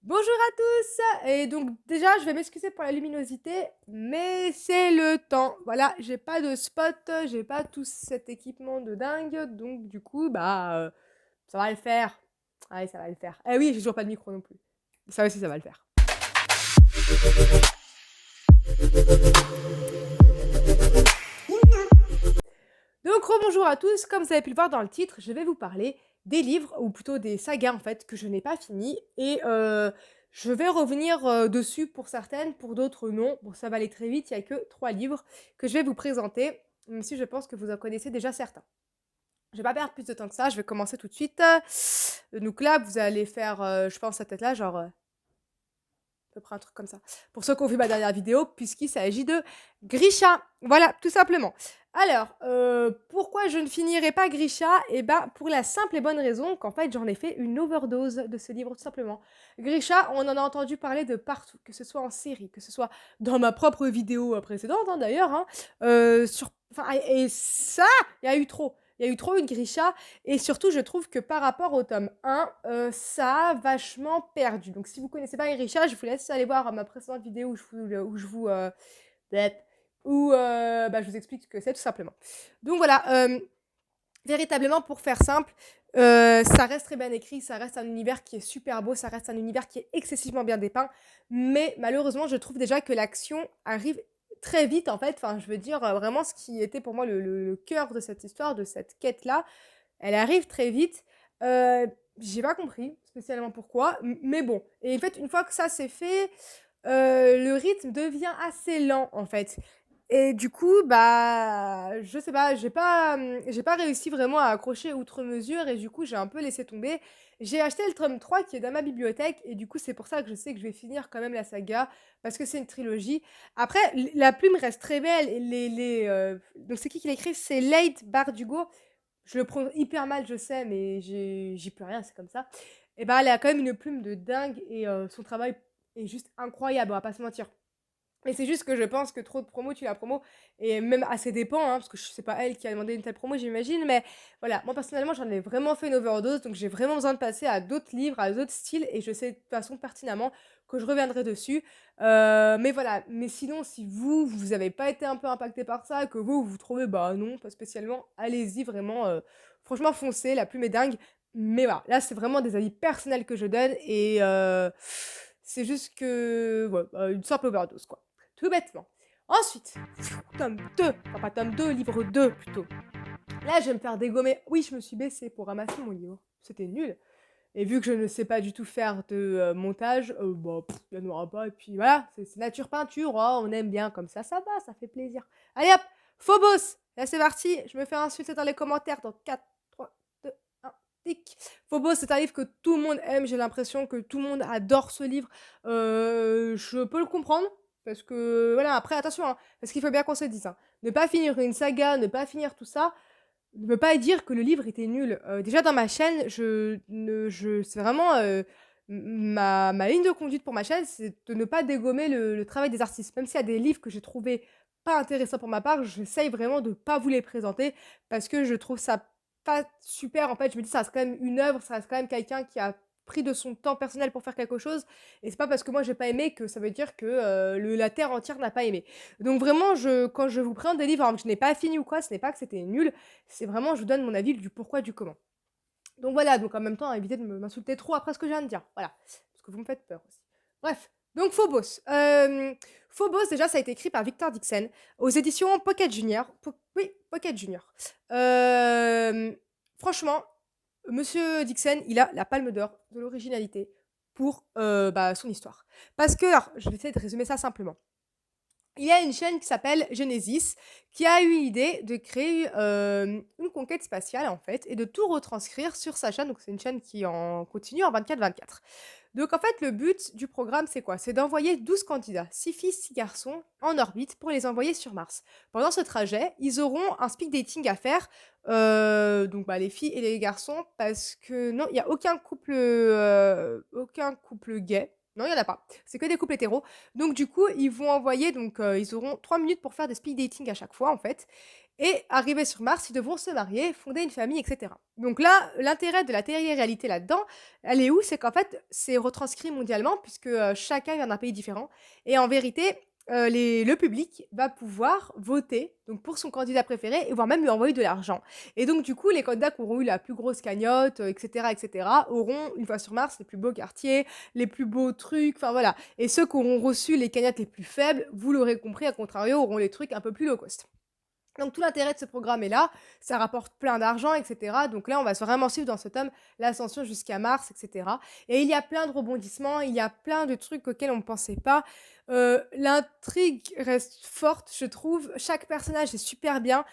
Bonjour à tous! Et donc déjà, je vais m'excuser pour la luminosité, mais c'est le temps. Voilà, j'ai pas de spot, j'ai pas tout cet équipement de dingue, donc du coup, ça va le faire. Allez, ça va le faire. Eh oui, j'ai toujours pas de micro non plus. Ça aussi, ça va le faire. Donc rebonjour à tous, comme vous avez pu le voir dans le titre, je vais vous parler des livres, ou plutôt des sagas en fait, que je n'ai pas fini, et je vais revenir dessus pour certaines, pour d'autres non. Bon, ça va aller très vite, il y a que 3 livres que je vais vous présenter, même si je pense que vous en connaissez déjà certains. Je vais pas perdre plus de temps que ça, je vais commencer tout de suite. Donc là, vous allez faire, je pense, cette tête-là, genre, peu près un truc comme ça. Pour ceux qui ont vu ma dernière vidéo, puisqu'il s'agit de Grisha. Voilà, tout simplement. Alors, pourquoi je ne finirai pas Grisha? Eh ben, pour la simple et bonne raison qu'en fait, j'en ai fait une overdose de ce livre, tout simplement. Grisha, on en a entendu parler de partout, que ce soit en série, que ce soit dans ma propre vidéo précédente, hein, d'ailleurs, hein, enfin, et ça, il y a eu trop. Il y a eu trop une Grisha, et surtout, je trouve que par rapport au tome 1, ça a vachement perdu. Donc si vous connaissez pas Grisha, je vous laisse aller voir ma précédente vidéo blep, je vous explique ce que c'est tout simplement. Donc voilà, véritablement pour faire simple, ça reste très bien écrit, ça reste un univers qui est super beau, ça reste un univers qui est excessivement bien dépeint, mais malheureusement, je trouve déjà que l'action arrive très vite en fait. Enfin, je veux dire, vraiment ce qui était pour moi le cœur de cette histoire, de cette quête-là, elle arrive très vite. J'ai pas compris spécialement pourquoi, mais bon. Et en fait, une fois que ça c'est fait, le rythme devient assez lent en fait. Et du coup, je sais pas, j'ai pas réussi vraiment à accrocher outre mesure et du coup, j'ai un peu laissé tomber. J'ai acheté le tome 3 qui est dans ma bibliothèque et du coup, c'est pour ça que je sais que je vais finir quand même la saga parce que c'est une trilogie. Après, la plume reste très belle et donc c'est qui l'a écrit? C'est Leigh Bardugo. Je le prononce hyper mal, je sais, mais j'y peux rien, c'est comme ça. Et bah, elle a quand même une plume de dingue et son travail est juste incroyable, on va pas se mentir. Mais c'est juste que je pense que trop de promos tue la promo et même à ses dépens, hein, parce que c'est pas elle qui a demandé une telle promo, j'imagine, mais voilà, moi personnellement, j'en ai vraiment fait une overdose, donc j'ai vraiment besoin de passer à d'autres livres, à d'autres styles et je sais de toute façon pertinemment que je reviendrai dessus. Mais voilà, mais sinon si vous avez pas été un peu impacté par ça, que vous trouvez bah non, pas spécialement, allez-y vraiment, franchement foncez, la plume est dingue. Mais voilà, là c'est vraiment des avis personnels que je donne et c'est juste que ouais, une simple overdose quoi. Tout bêtement. Ensuite, tome 2, enfin pas tome 2, livre 2 plutôt. Là, je vais me faire dégommer. Oui, je me suis baissée pour ramasser mon livre. C'était nul. Et vu que je ne sais pas du tout faire de montage, il n'y en aura pas. Et puis voilà, c'est nature peinture. Oh, on aime bien comme ça va, ça fait plaisir. Allez hop, Phobos. Là, c'est parti. Je me fais insulter dans les commentaires dans 4, 3, 2, 1, tic. Phobos, c'est un livre que tout le monde aime. J'ai l'impression que tout le monde adore ce livre. Je peux le comprendre. Parce que, voilà, après, attention, hein, parce qu'il faut bien qu'on se dise, hein, ne pas finir une saga, ne pas finir tout ça, ne veut pas dire que le livre était nul. Déjà dans ma chaîne, c'est vraiment, ma ligne de conduite pour ma chaîne, c'est de ne pas dégommer le travail des artistes. Même s'il y a des livres que j'ai trouvés pas intéressants pour ma part, j'essaye vraiment de pas vous les présenter parce que je trouve ça pas super. En fait, je me dis: «Ça reste quand même une œuvre, ça reste quand même quelqu'un qui a pris de son temps personnel pour faire quelque chose» et c'est pas parce que moi j'ai pas aimé que ça veut dire que, le la terre entière n'a pas aimé. Donc vraiment, quand je vous présente des livres alors que je n'ai pas fini ou quoi, ce n'est pas que c'était nul, c'est vraiment je vous donne mon avis du pourquoi, du comment. Donc voilà, donc en même temps, évitez de m'insulter trop après ce que je viens de dire. Voilà, parce que vous me faites peur aussi. Bref, donc Phobos. Phobos, déjà, ça a été écrit par Victor Dixon aux éditions Pocket Junior. Oui, Pocket Junior. Franchement, Monsieur Dixon, il a la palme d'or de l'originalité pour son histoire. Parce que, alors, je vais essayer de résumer ça simplement. Il y a une chaîne qui s'appelle Genesis, qui a eu l'idée de créer, une conquête spatiale, en fait, et de tout retranscrire sur sa chaîne. Donc c'est une chaîne qui en continue en 24/24. Donc en fait, le but du programme, c'est quoi? C'est d'envoyer 12 candidats, 6 filles, 6 garçons, en orbite pour les envoyer sur Mars. Pendant ce trajet, ils auront un speed dating à faire, les filles et les garçons, parce que non, il y a aucun couple gay. Non, il y en a pas. C'est que des couples hétéros. Donc du coup, ils vont envoyer donc ils auront 3 minutes pour faire des speed dating à chaque fois, en fait et arrivés sur Mars, ils devront se marier, fonder une famille et cetera. Donc là, l'intérêt de la télé-réalité là-dedans, elle est où? C'est qu'en fait, c'est retranscrit mondialement puisque, chacun vient d'un pays différent et en vérité, le public va pouvoir voter donc pour son candidat préféré et voire même lui envoyer de l'argent et donc du coup, les candidats qui auront eu la plus grosse cagnotte, et cetera, auront, une fois sur Mars, les plus beaux quartiers, les plus beaux trucs, enfin voilà. Et ceux qui auront reçu les cagnottes les plus faibles, vous l'aurez compris, à contrario, auront les trucs un peu plus low cost. Donc tout l'intérêt de ce programme est là, ça rapporte plein d'argent, et cetera. Donc là, on va vraiment suivre dans ce tome l'ascension jusqu'à Mars, et cetera. Et il y a plein de rebondissements, il y a plein de trucs auxquels on ne pensait pas. L'intrigue reste forte, je trouve. Chaque personnage est super bien.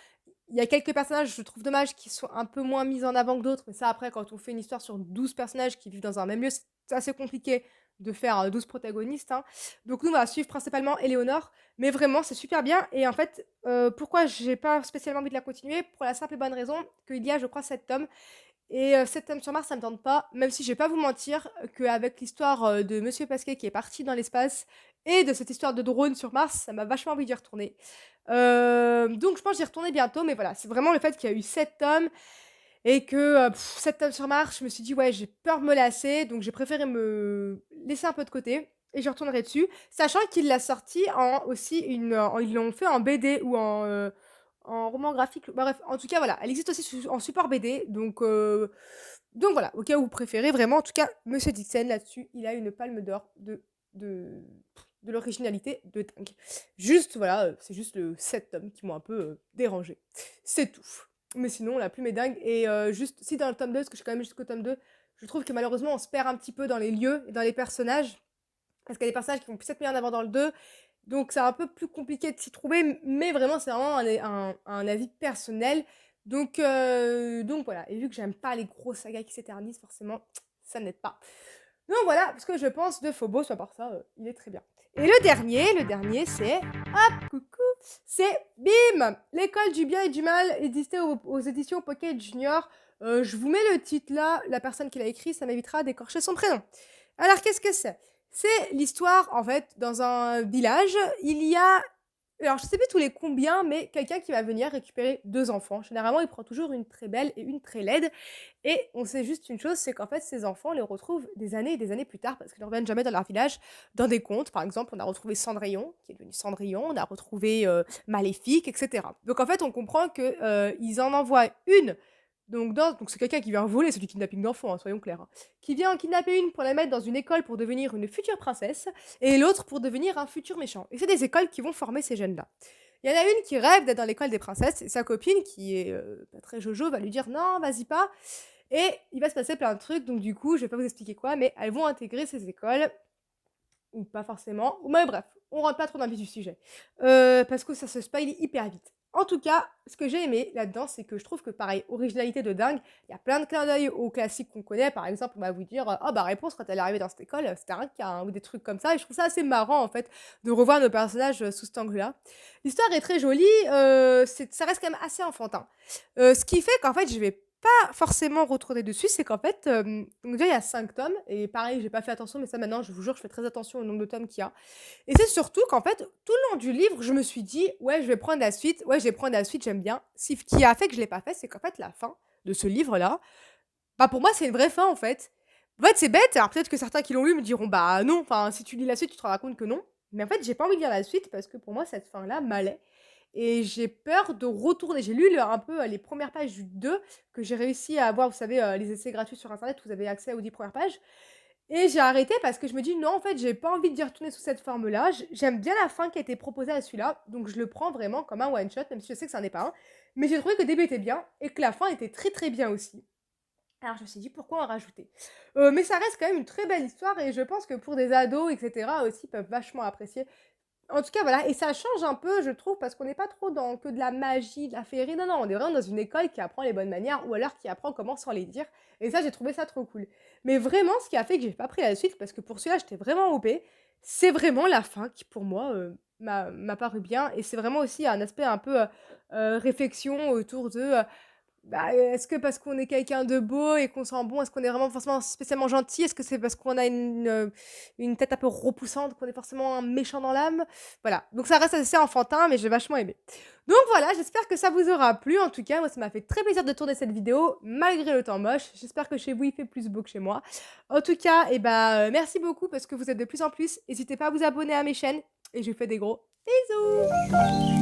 Il y a quelques personnages, je trouve dommage, qui sont un peu moins mis en avant que d'autres, mais ça après quand on fait une histoire sur 12 personnages qui vivent dans un même lieu, c'est assez compliqué de faire, 12 protagonistes, hein. Donc nous, on va suivre principalement Éléonore, mais vraiment c'est super bien et en fait, pourquoi j'ai pas spécialement envie de la continuer? Pour la simple et bonne raison qu'il y a, je crois, 7 tomes et 7 tomes sur Mars, ça me tente pas, même si je vais pas vous mentir qu'avec l'histoire, de Monsieur Pasquier qui est parti dans l'espace et de cette histoire de drone sur Mars, ça m'a vachement envie d'y retourner. Donc je pense que j'y retourner bientôt, mais voilà, c'est vraiment le fait qu'il y a eu 7 tomes et que, 7 tomes sur Mars, je me suis dit: «Ouais, j'ai peur de me lasser», donc j'ai préféré me laisser un peu de côté et je retournerai dessus. Sachant qu'il l'a sorti en aussi ils l'ont fait en BD ou en roman graphique, bah, bref, en tout cas, voilà, elle existe aussi en support BD, donc voilà, au cas où vous préférez vraiment, en tout cas, Monsieur Dixon là-dessus, il a une palme d'or de de l'originalité de dingue. Juste, voilà, c'est juste, 7 tomes qui m'ont un peu, dérangée. C'est tout. Mais sinon, la plume est dingue et juste si dans le tome 2, parce que je suis quand même jusqu'au tome 2, je trouve que malheureusement, on se perd un petit peu dans les lieux et dans les personnages. Parce qu'il y a des personnages qui vont plus être mis en avant dans le 2, donc c'est un peu plus compliqué de s'y trouver, mais vraiment, c'est vraiment un avis personnel. Donc voilà, et vu que j'aime pas les grosses sagas qui s'éternisent, forcément, ça n'aide pas. Donc voilà ce que je pense de Phobos, à part ça, il est très bien. Et le dernier c'est hop, coucou, c'est BIM! L'école du bien et du mal, édité aux éditions Pocket Junior. Je vous mets le titre là, la personne qui l'a écrit, ça m'évitera d'écorcher son prénom. Alors qu'est-ce que c'est? C'est l'histoire, en fait, dans un village, il y a alors je sais plus tous les combien, mais quelqu'un qui va venir récupérer 2 enfants. Généralement, il prend toujours une très belle et une très laide et on sait juste une chose, c'est qu'en fait, ces enfants, on les retrouve des années et des années plus tard parce qu'ils ne reviennent jamais dans leur village, dans des contes. Par exemple, on a retrouvé Cendrillon, qui est devenu Cendrillon, on a retrouvé, Maléfique et cetera. Donc en fait, on comprend que, ils en envoient une donc c'est quelqu'un qui vient voler, c'est du kidnapping d'enfants, hein, soyons clairs, hein, qui vient en kidnapper une pour la mettre dans une école pour devenir une future princesse et l'autre pour devenir un futur méchant. Et c'est des écoles qui vont former ces jeunes-là. Il y en a une qui rêve d'être dans l'école des princesses et sa copine, qui est pas très jojo, va lui dire non, vas-y pas. Et il va se passer plein de trucs, donc du coup, je vais pas vous expliquer quoi, mais elles vont intégrer ces écoles, ou pas forcément, mais bref, on rentre pas trop dans le vif du sujet. Parce que ça se spoil hyper vite. En tout cas, ce que j'ai aimé là-dedans, c'est que je trouve que pareil, originalité de dingue, il y a plein de clins d'œil aux classiques qu'on connaît. Par exemple, on va vous dire, ah bah réponse quand elle est arrivée dans cette école, c'était un cas, hein, ou des trucs comme ça. Et je trouve ça assez marrant en fait de revoir nos personnages sous cet angle-là. L'histoire est très jolie, ça reste quand même assez enfantin. Ce qui fait qu'en fait, je vais pas forcément retourner dessus, c'est qu'en fait, donc déjà il y a 5 tomes et pareil, j'ai pas fait attention, mais ça maintenant, je vous jure, je fais très attention au nombre de tomes qu'il y a. Et c'est surtout qu'en fait, tout le long du livre, je me suis dit: «Ouais, je vais prendre la suite, ouais, je vais prendre la suite, j'aime bien». Ce qui a fait que je l'ai pas fait, c'est qu'en fait, la fin de ce livre-là, bah, pour moi, c'est une vraie fin, en fait. En fait, c'est bête, alors peut-être que certains qui l'ont lu me diront: «Bah, non, enfin, si tu lis la suite, tu te rendras compte que non». Mais en fait, j'ai pas envie de lire la suite parce que pour moi, cette fin-là m'allait et j'ai peur de retourner. J'ai lu un peu, les premières pages du 2 que j'ai réussi à avoir, vous savez, les essais gratuits sur internet, vous avez accès aux 10 premières pages et j'ai arrêté parce que je me dis: «Non, en fait, j'ai pas envie d'y retourner sous cette forme-là». J'aime bien la fin qui a été proposée à celui-là, donc je le prends vraiment comme un one shot, même si je sais que ça n'est pas un. Mais j'ai trouvé que le début était bien et que la fin était très, très bien aussi. Alors je me suis dit: «Pourquoi en rajouter?» Mais ça reste quand même une très belle histoire et je pense que pour des ados et cetera aussi peuvent vachement apprécier. En tout cas, voilà et ça change un peu, je trouve, parce qu'on n'est pas trop dans que de la magie, de la féerie. Non, non, on est vraiment dans une école qui apprend les bonnes manières ou alors qui apprend comment sans les dire et ça, j'ai trouvé ça trop cool. Mais vraiment, ce qui a fait que j'ai pas pris la suite, parce que pour celui-là, j'étais vraiment OP, c'est vraiment la fin qui, pour moi, m'a paru bien et c'est vraiment aussi un aspect un peu, réflexion autour de, Bah, est-ce que parce qu'on est quelqu'un de beau et qu'on sent bon, est-ce qu'on est vraiment forcément spécialement gentil? Est-ce que c'est parce qu'on a une tête un peu repoussante qu'on est forcément un méchant dans l'âme? Voilà, donc ça reste assez enfantin, mais j'ai vachement aimé. Donc voilà, j'espère que ça vous aura plu. En tout cas, moi, ça m'a fait très plaisir de tourner cette vidéo, malgré le temps moche. J'espère que chez vous, il fait plus beau que chez moi. En tout cas, et bah, merci beaucoup parce que vous êtes de plus en plus. N'hésitez pas à vous abonner à mes chaînes et je vous fais des gros bisous!